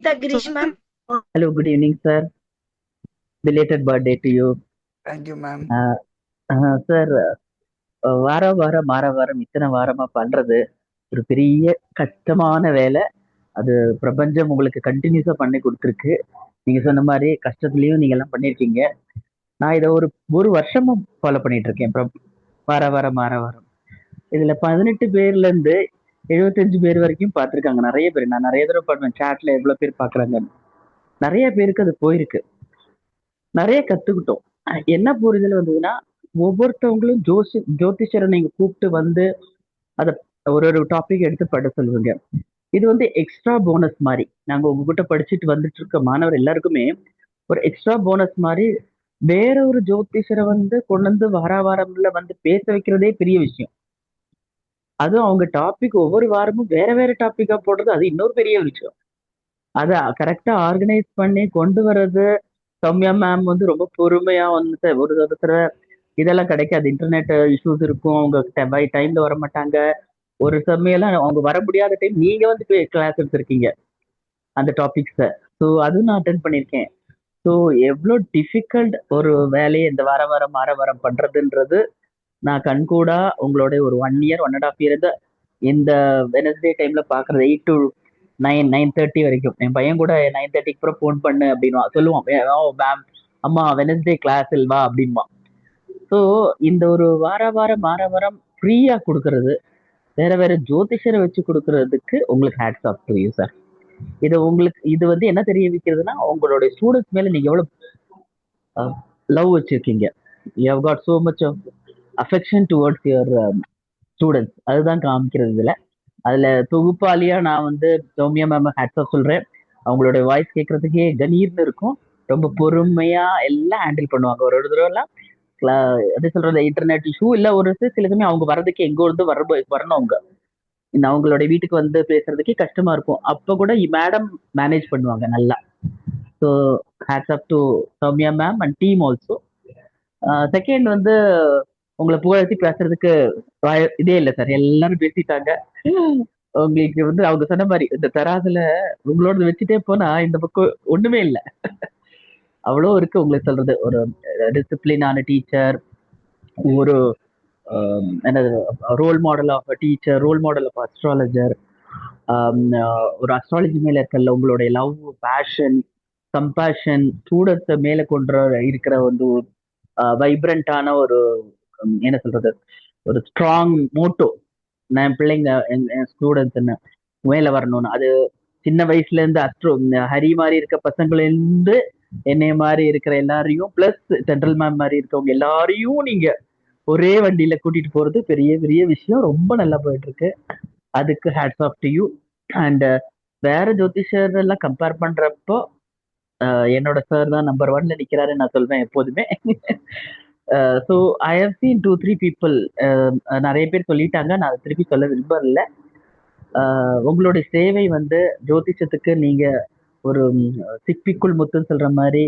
The Girish ma'am. Hello, good evening, sir. Belated birthday to you. Thank you, ma'am. Sir, வாரம் இத்தனை வாரமா பண்றது ஒரு பெரிய கஷ்டமான வேலை. அது பிரபஞ்சம் உங்களுக்கு கண்டினியூஸா பண்ணி கொடுத்துருக்கு. நீங்க சொன்ன மாதிரி கஷ்டத்துலயும் நீங்க எல்லாம் பண்ணியிருக்கீங்க. நான் இதை ஒரு ஒரு வருஷமா ஃபாலோ பண்ணிட்டு இருக்கேன். வார வாரம் இதுல 18 பேர்ல இருந்து 75 பேர் வரைக்கும் பார்த்துருக்காங்க. நிறைய பேர், நான் நிறைய தடவை பண்ணுவேன் சேட்ல எவ்வளவு பேர் பாக்குறாங்க. நிறைய பேருக்கு அது போயிருக்கு. நிறைய கத்துக்கிட்டோம். என்ன புரிதல் வந்ததுன்னா, ஒவ்வொருத்தவங்களும் ஜோதிஷரை நீங்க கூப்பிட்டு வந்து அத ஒரு ஒரு டாபிக் எடுத்து பட சொல்லுவீங்க. இது வந்து எக்ஸ்ட்ரா போனஸ் மாதிரி. நாங்க உங்ககிட்ட படிச்சுட்டு வந்துட்டு இருக்க மாணவர் எல்லாருக்குமே ஒரு எக்ஸ்ட்ரா போனஸ் மாதிரி வேற ஒரு ஜோதிஷரை வந்து கொண்டு வந்து வாரம்ல வந்து பேச வைக்கிறதே பெரிய விஷயம். அதுவும் அவங்க டாபிக் ஒவ்வொரு வாரமும் வேற வேற டாபிக்கா போடுறது அது இன்னொரு பெரிய விஷயம். அதை கரெக்டா ஆர்கனைஸ் பண்ணி கொண்டு வர்றது சௌமியா மேம் வந்து ரொம்ப பொறுமையா வந்து ஒரு ஒருத்தர இதெல்லாம் கிடைக்காது. இன்டர்நெட் இஷ்யூஸ் இருக்கும், அவங்க பை டைம்ல வர மாட்டாங்க. ஒரு சமயம்லாம் அவங்க வர முடியாத டைம் நீங்க வந்து கிளாஸ் எடுத்திருக்கீங்க அந்த டாபிக்ஸ. ஸோ அதுவும் நான் அட்டன் பண்ணியிருக்கேன். ஸோ எவ்வளோ டிஃபிகல்ட் ஒரு வேலையை இந்த வாரம் பண்றதுன்றது நான் கண்கூடா உங்களோட ஒரு 1 இயர் 1.5 இயர் இந்த வெனஸ்டே டைம்ல பாக்குறது 8 to 9:30 வரைக்கும். என் பையன் கூட 9:30க்கு அப்புறம் ஃபோன் பண்ணு அப்படின்னு சொல்லுவான். மேம் அம்மா வெனஸ்டே கிளாஸ் வா அப்படின்மா. ஸோ இந்த ஒரு வாரம் ஃப்ரீயா கொடுக்கறது, வேற வேற ஜோதிஷரை வச்சு கொடுக்கறதுக்கு உங்களுக்கு hats off to you sir. இது வந்து என்ன தெரிய வைக்கிறதுனா, உங்களுடைய ஸ்டூடெண்ட்ஸ் மேல நீங்க எவ்வளவு லவ் வச்சிருக்கீங்க. You have got so much of affection towards your students. அதுதான் காமிக்கிறது இதுல. அதுல தொகுப்பாளியா நான் வந்து சௌமியா மேம் ஹேட்ஸ் ஆஃப் சொல்றேன். அவங்களுடைய வாய்ஸ் கேட்கறதுக்கே கணீர்னு இருக்கும். ரொம்ப பொறுமையா எல்லாம் ஹேண்டில் பண்ணுவாங்க. ஒரு தடவை எல்லாம் எப்படி சொல்றது, இன்டர்நெட் இஷ்யூ இல்ல ஒரு சில சமயம் அவங்க வர்றதுக்கு எங்க இருந்து வரணும். அவங்க இந்த அவங்களுடைய வீட்டுக்கு வந்து பேசுறதுக்கே கஷ்டமா இருக்கும். அப்ப கூட மேடம் மேனேஜ் பண்ணுவாங்க நல்லா. So hats off to Soumya ma'am and team also. Second வந்து உங்களை புகழ்த்தி பேசுறதுக்கு இதே இல்லை சார், எல்லாரும் பேசிட்டாங்க. உங்களுக்கு வந்து அவங்க சொன்ன மாதிரி இந்த தராதுல உங்களோட வச்சுட்டே போனா இந்த பக்கம் ஒண்ணுமே இல்லை. அவ்வளோ இருக்கு உங்களுக்கு சொல்றது. ஒரு டிசிப்ளினான டீச்சர், ஒரு என்னது role model of teacher, role model of astrologer. ஒரு அஸ்ட்ராலஜி மேல இருக்கல உங்களுடைய லவ், பேஷன், கம்பேஷன், ஸ்டூடெண்ட்ஸை மேல கொண்டு இருக்கிற வந்து வைப்ரண்டான ஒரு என்ன சொல்றது, ஒரு ஸ்ட்ராங் மோட்டோ. நான் பிள்ளைங்க என் ஸ்டூடெண்ட்ஸ்ன்னு மேல வரணும்னு, அது சின்ன வயசுல இருந்து ஹரி மாதிரி இருக்க பசங்கள்ல இருந்து என்னைய மாதிரி இருக்கிற எல்லாரையும் பிளஸ் சென்ட்ரல் மேம் மாதிரி இருக்கவங்க எல்லாரையும் நீங்க ஒரே வண்டியில கூட்டிட்டு போறது பெரிய பெரிய விஷயம். ரொம்ப நல்லா போயிட்டு இருக்கு. அதுக்கு hats off to you. And வேற ஜோதிஷர் எல்லாம் கம்பேர் பண்றப்போ என்னோட சார் தான் நம்பர் 1ல நிக்கிறாருன்னு நான் சொல்வேன் எப்போதுமே. So I have seen 2-3 people. நிறைய பேர் சொல்லிட்டாங்க, நான் அதை திருப்பி சொல்ல விரும்பல. உங்களுடைய சேவை வந்து ஜோதிஷத்துக்கு நீங்க ஒரு சிப்பிக்குள் முத்துன்னு சொல்ற மாதிரி,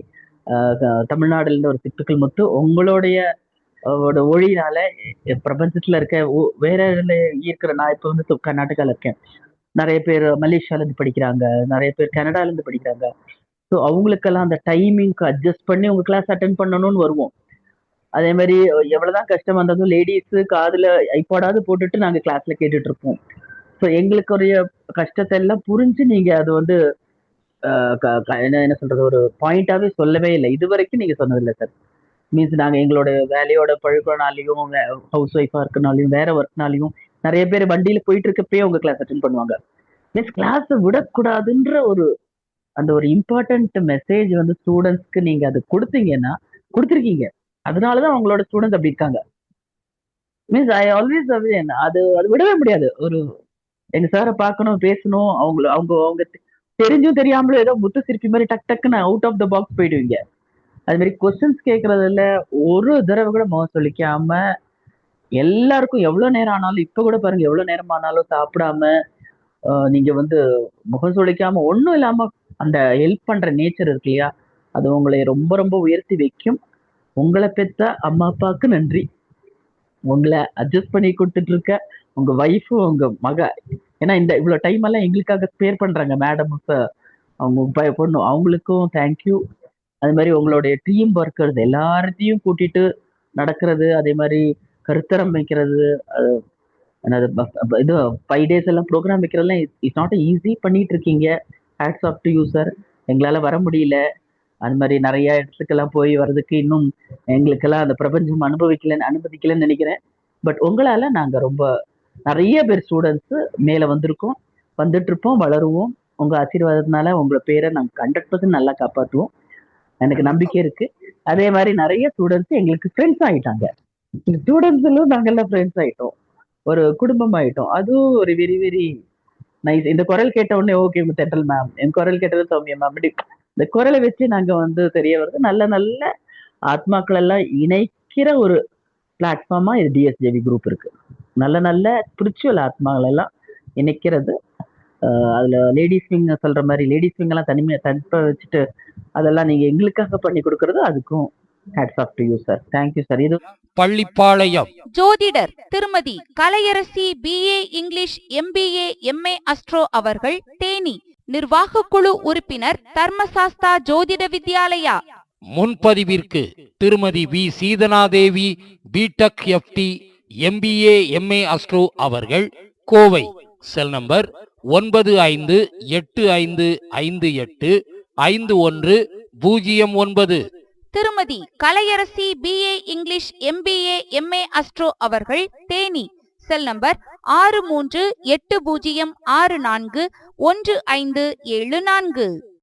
தமிழ்நாடுல இருந்து ஒரு சிப்பிக்குள் முத்து உங்களுடைய ஒளினால பிரபஞ்சத்துல இருக்க வேற இருக்கிற, நான் இப்ப வந்து கர்நாடகால இருக்கேன், நிறைய பேர் மலேசியால இருந்து படிக்கிறாங்க, நிறைய பேர் கனடால இருந்து படிக்கிறாங்க. ஸோ அவங்களுக்கெல்லாம் அந்த டைமிங்க்கு அட்ஜஸ்ட் பண்ணி உங்க கிளாஸ் அட்டன் பண்ணணும்னு வருவோம். அதே மாதிரி எவ்வளவுதான் கஷ்டம் வந்தாலும் லேடிஸ் காதுல ஐபாடாவது போட்டுட்டு நாங்க கிளாஸ்ல கேட்டுட்டு இருப்போம். ஸோ எங்களுக்குரிய கஷ்டத்தை எல்லாம் புரிஞ்சு நீங்க அது வந்து என்ன சொல்றது, ஒரு பாயிண்டாவே சொல்லவே இல்லை இது வரைக்கும். நீங்க சொன்னதில்லை சார். மீன்ஸ் நாங்க எங்களோட வேலையோட பழுக்கனாலையும், ஹவுஸ் ஒய்ஃபா இருக்கனாலையும், வேற ஒர்க்னாலையும் நிறைய பேர் வண்டியில போயிட்டு இருக்கப்பயே உங்க கிளாஸ் அட்டன் பண்ணுவாங்க. மீன்ஸ் கிளாஸை விடக்கூடாதுன்ற ஒரு அந்த ஒரு இம்பார்ட்டன்ட் மெசேஜ் வந்து ஸ்டூடெண்ட்ஸ்க்கு நீங்க அது கொடுத்தீங்கன்னா கொடுத்துருக்கீங்க. அதனாலதான் அவங்களோட ஸ்டூடெண்ட்ஸ் அப்படி இருக்காங்க. மீன்ஸ் ஐ ஆல்வேஸ் அது அது விடவே முடியாது. ஒரு எங்க சாரை பார்க்கணும், பேசணும், அவங்க அவங்க தெரிஞ்சும் தெரியாமலும் ஏதோ முத்து சிரிப்பி மாதிரி டக் டக்குன்னு அவுட் ஆஃப் த பாக்ஸ் போயிடுவீங்க. அது மாதிரி கொஸ்டின்ஸ் கேட்கறதுல ஒரு தடவை கூட முகம் சொல்லிக்காம எல்லாருக்கும் எவ்வளவு நேரம் ஆனாலும், இப்ப கூட பாருங்க எவ்வளவு நேரம் ஆனாலும் சாப்பிடாம நீங்க வந்து முகம் சுளிக்காம ஒண்ணும் இல்லாம அந்த ஹெல்ப் பண்ற நேச்சர் இருக்கு இல்லையா, அது உங்களை ரொம்ப ரொம்ப உயர்த்தி வைக்கும். உங்களை பெத்த அம்மா அப்பாவுக்கு நன்றி. உங்களை அட்ஜஸ்ட் பண்ணி கொடுத்துட்டு இருக்க உங்க ஒய்ஃபு, உங்க மக, ஏன்னா இந்த இவ்வளவு டைம் எல்லாம் எங்களுக்காக ஸ்பேர் பண்றாங்க மேடம். அவங்க பயப்படணும். அவங்களுக்கும் தேங்க்யூ. அது மாதிரி உங்களுடைய டீம் ஒர்க்கர்ஸ் எல்லாத்தையும் கூட்டிட்டு நடக்கிறது, அதே மாதிரி கருத்தரம் வைக்கிறது, என்னது இது 5 டேஸ் எல்லாம் ப்ரோக்ராம் வைக்கிறதெல்லாம் இட்ஸ் நாட் ஈஸி பண்ணிட்டு இருக்கீங்க. Hats off to you sir. எங்களால வர முடியல. அது மாதிரி நிறைய இடத்துக்கெல்லாம் போய் வர்றதுக்கு இன்னும் எங்களுக்கெல்லாம் அந்த பிரபஞ்சம் அனுமதிக்கலன்னு நினைக்கிறேன். பட் உங்களால நாங்க ரொம்ப நிறைய பேர் ஸ்டூடெண்ட்ஸ் மேல வந்திருக்கோம், வந்துட்டு இருப்போம், வளருவோம். உங்க ஆசீர்வாதத்தினால உங்க பேரை நாங்க 100% நல்லா காப்பாற்றுவோம். எனக்கு நம்பிக்கை இருக்கு. அதே மாதிரி நிறைய ஸ்டூடெண்ட்ஸ் எங்களுக்கு ஃப்ரெண்ட்ஸ் ஆயிட்டாங்க. ஸ்டூடெண்ட்ஸ்லும் நாங்கெல்லாம் ஃப்ரெண்ட்ஸ் ஆயிட்டோம், ஒரு குடும்பம் ஆயிட்டோம். அதுவும் ஒரு வெரி வெரி நைஸ். இந்த குரல் கேட்ட உடனே ஓகே தென்றல் மேம், என் குரல் கேட்டது சௌமியா மேம், அப்படி இந்த குரலை வச்சு நாங்க வந்து தெரிய வருது நல்ல நல்ல ஆத்மாக்கள் எல்லாம் இணைக்கிற ஒரு பிளாட்ஃபார்மா இது டிஎஸ்ஜேவி குரூப் இருக்கு. நல்ல நல்ல ஸ்பிரிச்சுவல் ஆத்மாக்கள் எல்லாம் இணைக்கிறது. அதுல லேடிஸ் விங் சொல்ற மாதிரி லேடிஸ் விங் எல்லாம் தனிப்ப வச்சுட்டு அதெல்லாம் நீங்க எங்களுக்காக பண்ணி கொடுக்கறது, அதுக்கும் hats off to you sir. Thank you sir. இது பள்ளிப்பாளையம் ஜோதிடர் திருமதி Kalaiyarasi BA English MBA MA astro அவர்கள் தேனி. நிர்வாக குழு உறுப்பினர் தர்மசாஸ்தா ஜோதிட வித்யாலயா. முன்பதிவிற்கு திருமதி V Seethanadevi BTech FT MBA MA astro அவர்கள், கோவை. Cell number 9585585109. திருமதி Kalaiyarasi BA English MBA MA astro அவர்கள் தேனி. Cell number 6380641574.